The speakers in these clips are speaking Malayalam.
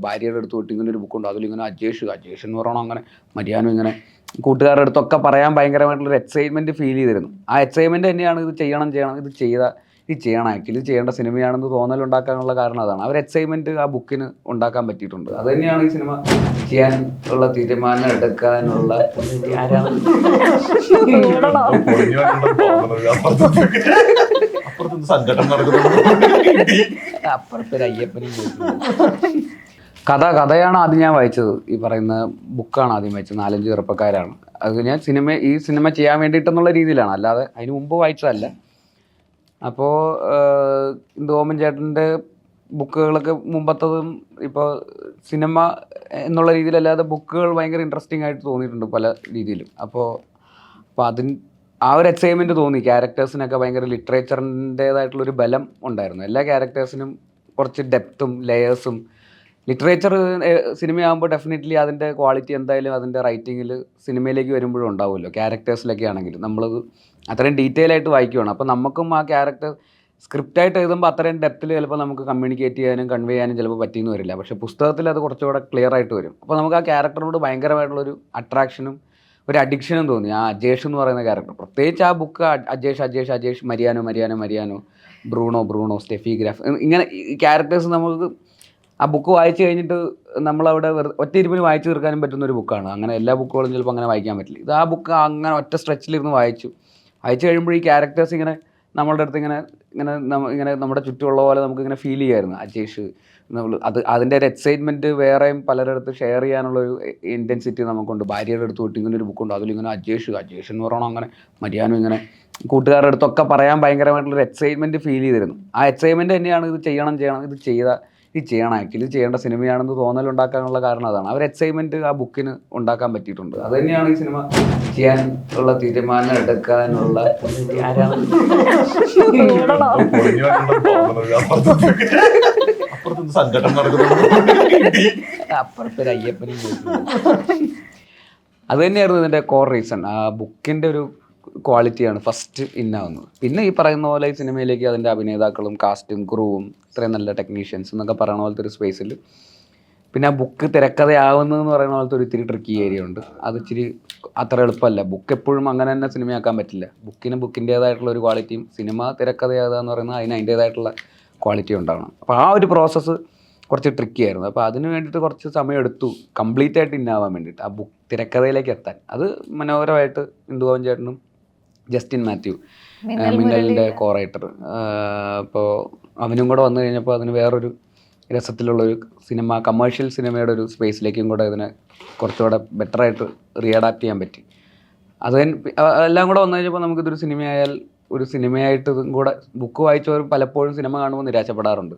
ഭാര്യയുടെ അടുത്ത് തൊട്ട് ഇങ്ങനെ ഒരു ബുക്കുണ്ട്, അതിലിങ്ങനെ അജേഷ് എന്ന് പറയണം, അങ്ങനെ മരിയാനും ഇങ്ങനെ കൂട്ടുകാരുടെ അടുത്തൊക്കെ പറയാൻ ഭയങ്കരമായിട്ടുള്ളൊരു എക്സൈറ്റ്മെൻറ്റ് ഫീൽ ചെയ്തിരുന്നു. ആ എക്സൈറ്റ്മെൻറ്റ് തന്നെയാണ് ഇത് ചെയ്യണം ഇത് ചെയ്യണം ആക്ച്വലി ചെയ്യേണ്ട സിനിമയാണെന്ന് തോന്നലുണ്ടാക്കാനുള്ള കാരണം അതാണ്. ആ ഒരു എക്സൈറ്റ്മെൻറ്റ് ആ ബുക്കിന് ഉണ്ടാക്കാൻ പറ്റിയിട്ടുണ്ട്. അത് തന്നെയാണ് ഈ സിനിമ ചെയ്യാൻ ഉള്ള തീരുമാനം എടുക്കാനുള്ള അപ്പുറത്തൊരു അയ്യപ്പനും കഥയാണ് ആദ്യം ഞാൻ വായിച്ചത്. ഈ പറയുന്ന ബുക്കാണ് ആദ്യം വായിച്ചത്. 4-5 ചെറുപ്പക്കാരാണ്. അത് ഞാൻ ഈ സിനിമ ചെയ്യാൻ വേണ്ടിയിട്ടെന്നുള്ള രീതിയിലാണ്, അല്ലാതെ അതിന് മുമ്പ് വായിച്ചതല്ല. അപ്പോൾ ഓമൻ ചേട്ടൻ്റെ ബുക്കുകളൊക്കെ മുമ്പത്തതും ഇപ്പോൾ സിനിമ എന്നുള്ള രീതിയിലല്ലാതെ ബുക്കുകൾ ഭയങ്കര ഇൻട്രസ്റ്റിംഗ് ആയിട്ട് തോന്നിയിട്ടുണ്ട് പല രീതിയിലും. അപ്പോൾ ആ ഒരു എക്സൈറ്റ്മെൻറ്റ് തോന്നി. ക്യാരക്ടേഴ്സിനൊക്കെ ഭയങ്കര ലിറ്ററേച്ചറിൻ്റേതായിട്ടുള്ളൊരു ബലം ഉണ്ടായിരുന്നു. എല്ലാ ക്യാരക്ടേഴ്സിനും കുറച്ച് ഡെപ്തും ലെയേഴ്സും. ലിറ്ററേച്ചർ സിനിമയാകുമ്പോൾ ഡെഫിനറ്റ്ലി അതിൻ്റെ ക്വാളിറ്റി എന്തായാലും അതിൻ്റെ റൈറ്റിങ്ങിൽ സിനിമയിലേക്ക് വരുമ്പോഴും ഉണ്ടാവുമല്ലോ. ക്യാരക്ടേഴ്സിലൊക്കെ ആണെങ്കിൽ നമ്മളത് അത്രയും ഡീറ്റെയിൽ ആയിട്ട് വായിക്കുകയാണ്. അപ്പോൾ നമുക്കും ആ ക്യാരക്ടർ സ്ക്രിപ്റ്റായിട്ട് എഴുതുമ്പോൾ അത്രയും ഡെപ്തിൽ ചിലപ്പോൾ നമുക്ക് കമ്മ്യൂണിക്കേറ്റ് ചെയ്യാനും കൺവേ ചെയ്യാനും ചിലപ്പോൾ പറ്റിയെന്ന് വരില്ല. പക്ഷേ പുസ്തകത്തിൽ അത് കുറച്ചുകൂടെ ക്ലിയർ ആയിട്ട് വരും. അപ്പോൾ നമുക്ക് ആ ക്യാരക്ടറിനോട് ഭയങ്കരമായിട്ടുള്ളൊരു അട്രാക്ഷനും ഒരു അഡിക്ഷനും തോന്നി. ആ അജേഷ് എന്ന് പറയുന്ന ക്യാരക്ടർ, പ്രത്യേകിച്ച് ആ book Ajesh, Mariano, Bruno, Steffi Graf, ഇങ്ങനെ ഈ ക്യാരക്ടേഴ്സ് നമുക്ക് ആ ബുക്ക് വായിച്ചു കഴിഞ്ഞിട്ട് നമ്മളവിടെ ഒറ്റ ഇരുപ്പിന് വായിച്ചു തീർക്കാനും പറ്റുന്ന ഒരു ബുക്കാണ്. അങ്ങനെ എല്ലാ ബുക്കുകളും ചിലപ്പോൾ അങ്ങനെ വായിക്കാൻ പറ്റില്ല. ഇത് ആ ബുക്ക് അങ്ങനെ ഒറ്റ സ്ട്രെച്ചിലിരുന്ന് വായിച്ചു കഴിയുമ്പോൾ ഈ ക്യാരക്ടേഴ്സ് ഇങ്ങനെ നമ്മളുടെ അടുത്ത് ഇങ്ങനെ നമ്മുടെ ചുറ്റുമുള്ള പോലെ നമുക്കിങ്ങനെ ഫീൽ ചെയ്യുമായിരുന്നു. അജേഷ് അതിൻ്റെ ഒരു എക്സൈറ്റ്മെൻറ്റ് വേറെയും പലരുടെ അടുത്ത് ഷെയർ ചെയ്യാനുള്ളൊരു ഇൻറ്റൻസിറ്റി നമുക്കുണ്ട്. ഭാര്യയുടെ അടുത്ത് തൊട്ട് ഇങ്ങനെ ഒരു ബുക്കുണ്ട്, അതിലിങ്ങനെ അജേഷ് എന്ന് പറയണം, അങ്ങനെ മരിയാനും ഇങ്ങനെ കൂട്ടുകാരുടെ അടുത്തൊക്കെ പറയാൻ ഭയങ്കരമായിട്ടുള്ളൊരു എക്സൈറ്റ്മെൻറ്റ് ഫീൽ ചെയ്തിരുന്നു. ആ എക്സൈറ്റ്മെൻറ്റ് തന്നെയാണ് ഇത് ചെയ്യണം ആക്ച്വലി ചെയ്യേണ്ട സിനിമയാണെന്ന് തോന്നലുണ്ടാക്കാനുള്ള കാരണം അതാണ്. ആ ഒരു എക്സൈറ്റ്മെൻറ്റ് ആ ബുക്കിന് ഉണ്ടാക്കാൻ പറ്റിയിട്ടുണ്ട്. അത് തന്നെയാണ് ഈ സിനിമ ചെയ്യാൻ ഉള്ള തീരുമാനം എടുക്കാനുള്ള അപ്പുറത്തൊരു അയ്യപ്പനും അത് തന്നെയായിരുന്നു ഇതിൻ്റെ കോർ റീസൺ. ആ ബുക്കിൻ്റെ ഒരു ക്വാളിറ്റിയാണ് ഫസ്റ്റ് ഇന്നാവുന്നത്. പിന്നെ ഈ പറയുന്ന പോലെ ഈ സിനിമയിലേക്ക് അതിൻ്റെ അഭിനേതാക്കളും കാസ്റ്റും ക്രൂവും ഇത്രയും നല്ല ടെക്നീഷ്യൻസ് എന്നൊക്കെ പറയുന്ന പോലത്തെ ഒരു സ്പേസിൽ പിന്നെ ആ ബുക്ക് തിരക്കഥയാവുന്നതെന്ന് പറയുന്ന പോലത്തെ ഒരു ഇത്തിരി ട്രിക്കി ഏരിയ ഉണ്ട്. അത് ഇച്ചിരി അത്ര എളുപ്പമല്ല. ബുക്ക് എപ്പോഴും അങ്ങനെ തന്നെ സിനിമയാക്കാൻ പറ്റില്ല. ബുക്കിൻ്റേതായിട്ടുള്ള ഒരു ക്വാളിറ്റിയും സിനിമ തിരക്കഥയാകുക എന്ന് പറയുന്നത് അതിൻ്റേതായിട്ടുള്ള ക്വാളിറ്റി ഉണ്ടാവണം. അപ്പോൾ ആ ഒരു പ്രോസസ്സ് കുറച്ച് ട്രിക്കി ആയിരുന്നു. അപ്പോൾ അതിന് വേണ്ടിയിട്ട് കുറച്ച് സമയം എടുത്തു കംപ്ലീറ്റ് ആയിട്ട് ഇന്നാവാൻ വേണ്ടിയിട്ട്, ആ ബുക്ക് തിരക്കഥയിലേക്ക് എത്താൻ. അത് മനോഹരമായിട്ട് ഓമൻ ചേട്ടനും ജസ്റ്റിൻ മാത്യു മിന്നലിൻ്റെ കോറൈറ്റർ, അപ്പോൾ അവനും കൂടെ വന്നു കഴിഞ്ഞപ്പോൾ അതിന് വേറൊരു രസത്തിലുള്ളൊരു സിനിമ, കമേഴ്ഷ്യൽ സിനിമയുടെ ഒരു സ്പേസിലേക്കും കൂടെ ഇതിനെ കുറച്ചുകൂടെ ബെറ്ററായിട്ട് റീഅഡാപ്റ്റ് ചെയ്യാൻ പറ്റി. എല്ലാം കൂടെ വന്നു കഴിഞ്ഞപ്പോൾ നമുക്കിതൊരു ഒരു സിനിമയായിട്ട് ഇതും കൂടെ ബുക്ക് വായിച്ചവർ പലപ്പോഴും സിനിമ കാണുമ്പോൾ നിരാശപ്പെടാറുണ്ട്.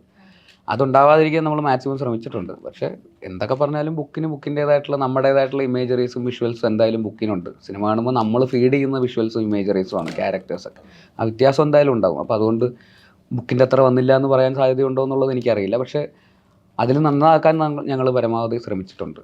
അതുണ്ടാവാതിരിക്കാൻ നമ്മൾ മാക്സിമം ശ്രമിച്ചിട്ടുണ്ട്. പക്ഷേ എന്തൊക്കെ പറഞ്ഞാലും ബുക്കിൻ്റേതായിട്ടുള്ള നമ്മുടേതായിട്ടുള്ള ഇമേജറീസും വിഷ്വൽസും എന്തായാലും ബുക്കിനുണ്ട്. സിനിമ കാണുമ്പോൾ നമ്മൾ ഫീഡ് ചെയ്യുന്ന വിഷ്വൽസും ഇമേജറീസും ആണ് ക്യാരക്ടേഴ്സൊക്കെ. ആ വ്യത്യാസം എന്തായാലും ഉണ്ടാകും. അപ്പോൾ അതുകൊണ്ട് ബുക്കിൻ്റെ അത്ര വന്നില്ല എന്ന് പറയാൻ സാധ്യതയുണ്ടോ എന്നുള്ളത് എനിക്കറിയില്ല. പക്ഷേ അതിൽ നന്നാക്കാൻ ഞങ്ങൾ പരമാവധി ശ്രമിച്ചിട്ടുണ്ട്.